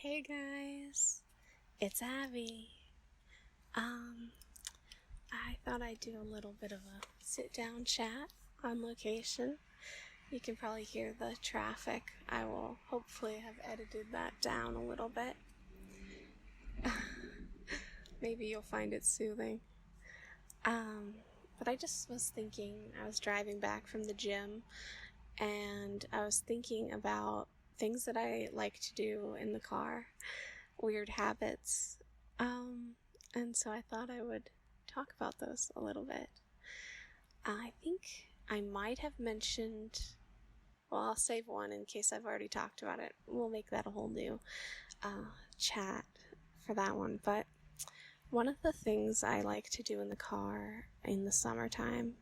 Hey guys, it's Abby. I thought I'd do a little bit of a sit-down chat on location. You can probably hear the traffic. I will hopefully have edited that down a little bit. Maybe you'll find it soothing. But I just was thinking, I was driving back from the gym, and I was thinking about things that I like to do in the car, weird habits. And so I thought I would talk about those a little bit. I think I might have mentioned, well, I'll save one in case I've already talked about it. We'll make that a whole new chat for that one. But one of the things I like to do in the car in the summertime,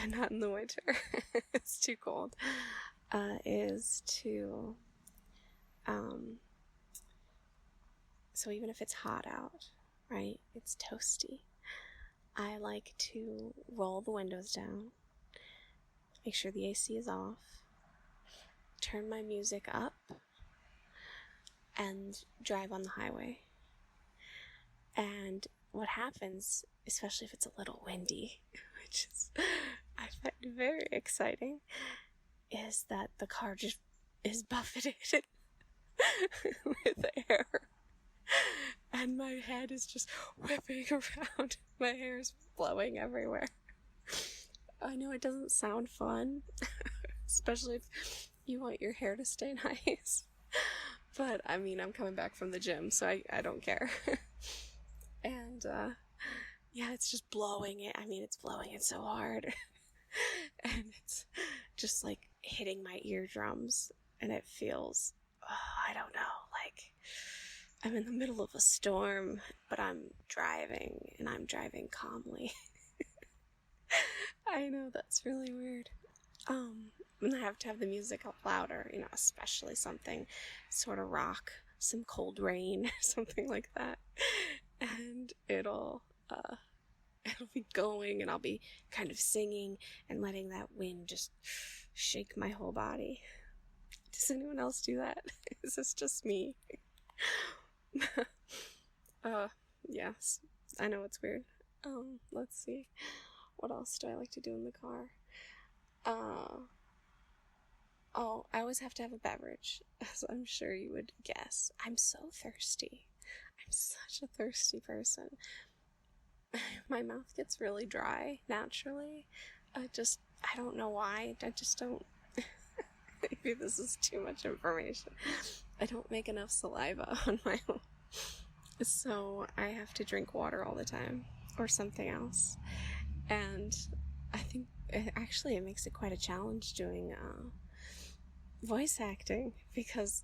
not in the winter, it's too cold, is to, so even if it's hot out, right, it's toasty, I like to roll the windows down, make sure the AC is off, turn my music up, and drive on the highway. And what happens, especially if it's a little windy, which is, I find very exciting, is that the car just is buffeted with air. And my head is just whipping around. My hair is blowing everywhere. I know it doesn't sound fun, especially if you want your hair to stay nice. But, I mean, I'm coming back from the gym, so I don't care. And, yeah, it's just blowing it. I mean, it's blowing it so hard. And it's just, like, hitting my eardrums. And it feels, I don't know, like I'm in the middle of a storm, but I'm driving, and I'm driving calmly. I know, that's really weird. And I have to have the music up louder, especially something sort of rock, some Cold Rain, something like that. And it'll be going, and I'll be kind of singing and letting that wind just shake my whole body. Does anyone else do that? Is this just me? Yes, I know it's weird. Let's see. What else do I like to do in the car? I always have to have a beverage, as I'm sure you would guess. I'm so thirsty. I'm such a thirsty person. My mouth gets really dry, naturally. I don't know why. I just don't. Maybe this is too much information. I don't make enough saliva on my own. So I have to drink water all the time, or something else. And I think, it makes it quite a challenge doing voice acting, because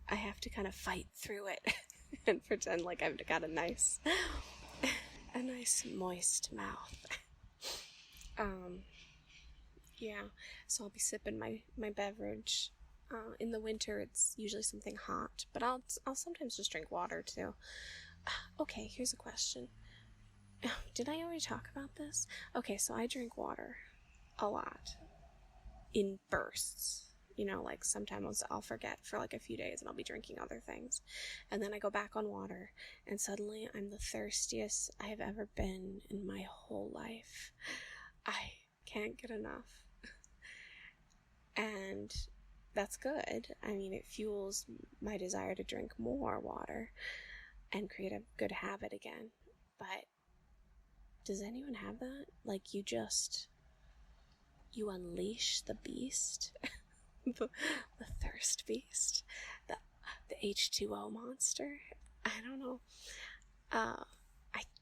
I have to kind of fight through it and pretend like I've got a nice moist mouth. Yeah, so I'll be sipping my beverage. In the winter, it's usually something hot, but I'll sometimes just drink water too. Okay, here's a question. Did I already talk about this? Okay, so I drink water a lot in bursts. Like sometimes I'll forget for like a few days and I'll be drinking other things. And then I go back on water, and suddenly I'm the thirstiest I have ever been in my whole life. I can't get enough. And that's good. I mean, it fuels my desire to drink more water and create a good habit again. But does anyone have that? Like, you unleash the beast, the thirst beast, the H2O monster. I don't know.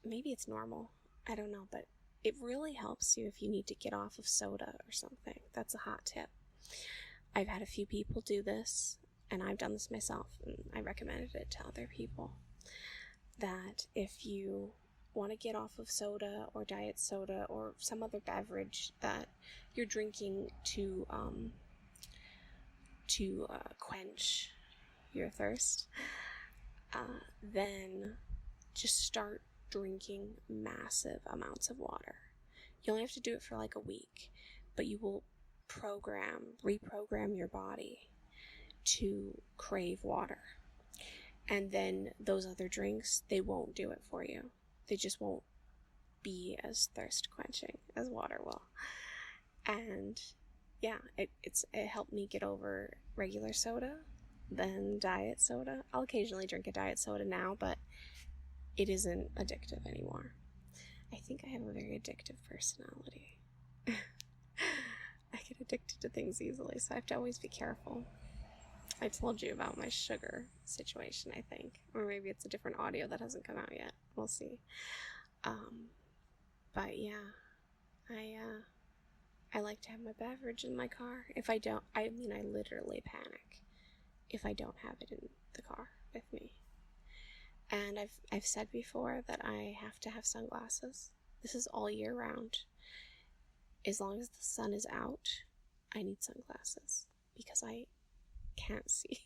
Maybe it's normal. I don't know, but it really helps you if you need to get off of soda or something. That's a hot tip. I've had a few people do this, and I've done this myself, and I recommended it to other people, that if you want to get off of soda or diet soda or some other beverage that you're drinking to quench your thirst, then just start drinking massive amounts of water. You only have to do it for like a week, but you will reprogram your body to crave water. And then those other drinks, they won't do it for you. They just won't be as thirst quenching as water will. And yeah, it helped me get over regular soda, then diet soda. I'll occasionally drink a diet soda now, but it isn't addictive anymore. I think I have a very addictive personality. I get addicted to things easily, so I have to always be careful. I told you about my sugar situation, I think. Or maybe it's a different audio that hasn't come out yet. We'll see. But yeah, I like to have my beverage in my car. If I don't, I literally panic if I don't have it in the car with me. And I've said before that I have to have sunglasses. This is all year round. As long as the sun is out, I need sunglasses because I can't see.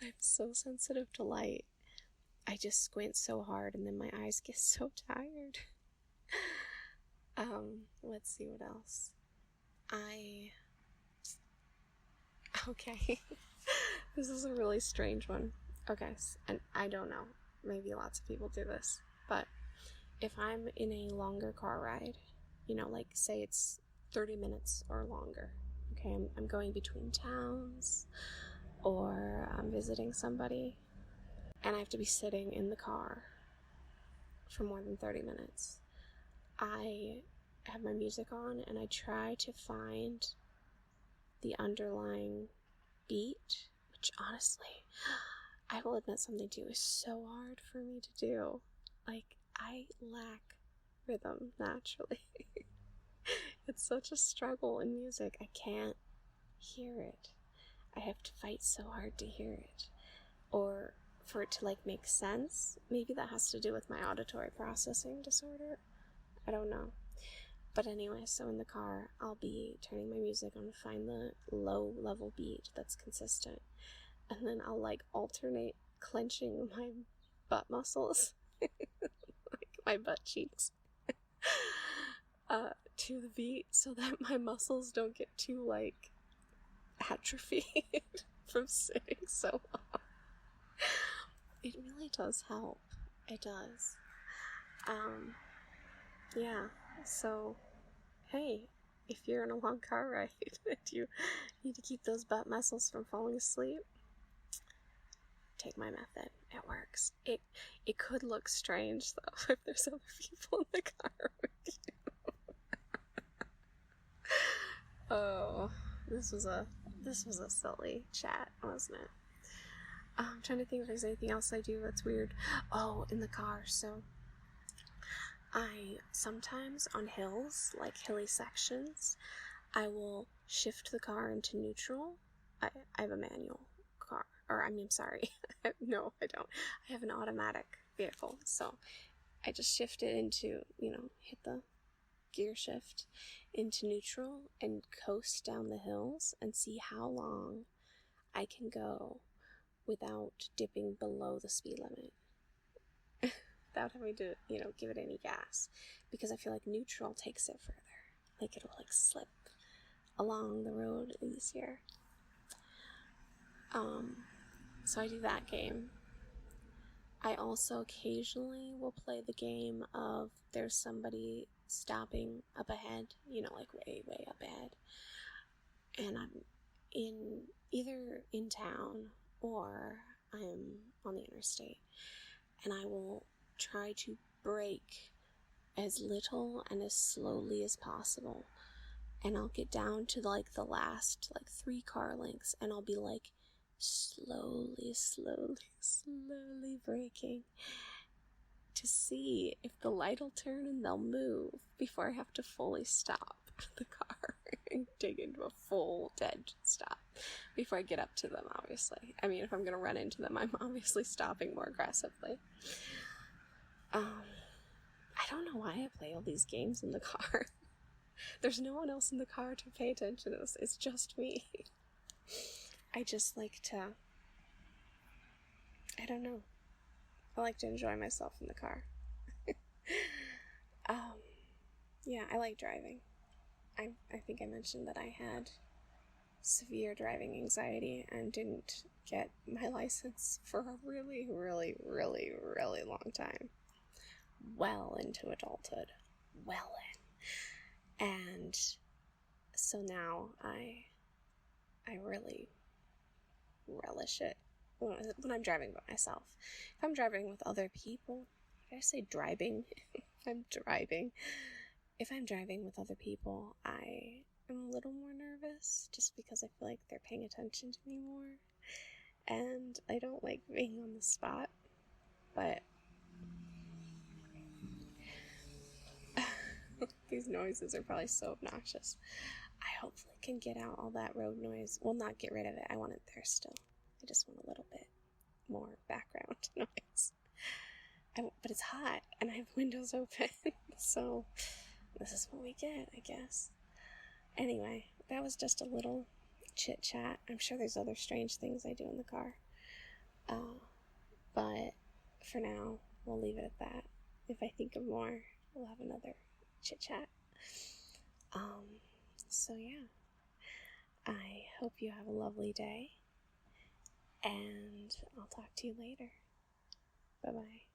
I'm so sensitive to light. I just squint so hard and then my eyes get so tired. Let's see what else. Okay. This is a really strange one. Okay, and I don't know. Maybe lots of people do this, but if I'm in a longer car ride, like say it's 30 minutes or longer, okay, I'm going between towns or I'm visiting somebody and I have to be sitting in the car for more than 30 minutes. I have my music on and I try to find the underlying beat, which honestly, I will admit something too, is so hard for me to do. Like, I lack rhythm naturally. It's such a struggle in music. I can't hear it. I have to fight so hard to hear it. Or for it to make sense. Maybe that has to do with my auditory processing disorder. I don't know. But anyway, so in the car, I'll be turning my music on to find the low level beat that's consistent. And then I'll alternate clenching my butt muscles, my butt cheeks, to the beat so that my muscles don't get too atrophied from sitting so long. It really does help. It does. Yeah, so hey, if you're in a long car ride and you need to keep those butt muscles from falling asleep, take my method. It works. It could look strange though if there's other people in the car with you. Oh, this was a silly chat, wasn't it? I'm trying to think if there's anything else I do that's weird. Oh, in the car. So I sometimes on hills, hilly sections, I will shift the car into neutral. I have a manual car, sorry, no, I don't. I have an automatic vehicle, so I just shift it into, hit the gear shift into neutral and coast down the hills and see how long I can go without dipping below the speed limit. Without having to, give it any gas. Because I feel like neutral takes it further. It'll slip along the road easier. So I do that game. I also occasionally will play the game of there's somebody stopping up ahead, way, way up ahead. And I'm either in town or I'm on the interstate. And I will try to brake as little and as slowly as possible. And I'll get down to the last 3 car lengths and I'll be slowly braking to see if the light will turn and they'll move before I have to fully stop the car and dig into a full dead stop before I get up to them, obviously. If I'm going to run into them, I'm obviously stopping more aggressively. I don't know why I play all these games in the car. There's no one else in the car to pay attention to this. It's just me. I just like to... I don't know. I like to enjoy myself in the car. Yeah, I like driving. I think I mentioned that I had severe driving anxiety and didn't get my license for a really, really, really, really long time. Well into adulthood. Well in. And so now I really relish it when I'm driving by myself. If I'm driving with other people, did I say driving? If I'm driving with other people, I am a little more nervous just because I feel like they're paying attention to me more. And I don't like being on the spot, but these noises are probably so obnoxious. I hopefully can get out all that road noise. Well, not get rid of it. I want it there still. I just want a little bit more background noise. But it's hot, and I have windows open, so this is what we get, I guess. Anyway, that was just a little chit-chat. I'm sure there's other strange things I do in the car. But for now, we'll leave it at that. If I think of more, we'll have another chit-chat. So yeah, I hope you have a lovely day, and I'll talk to you later. Bye-bye.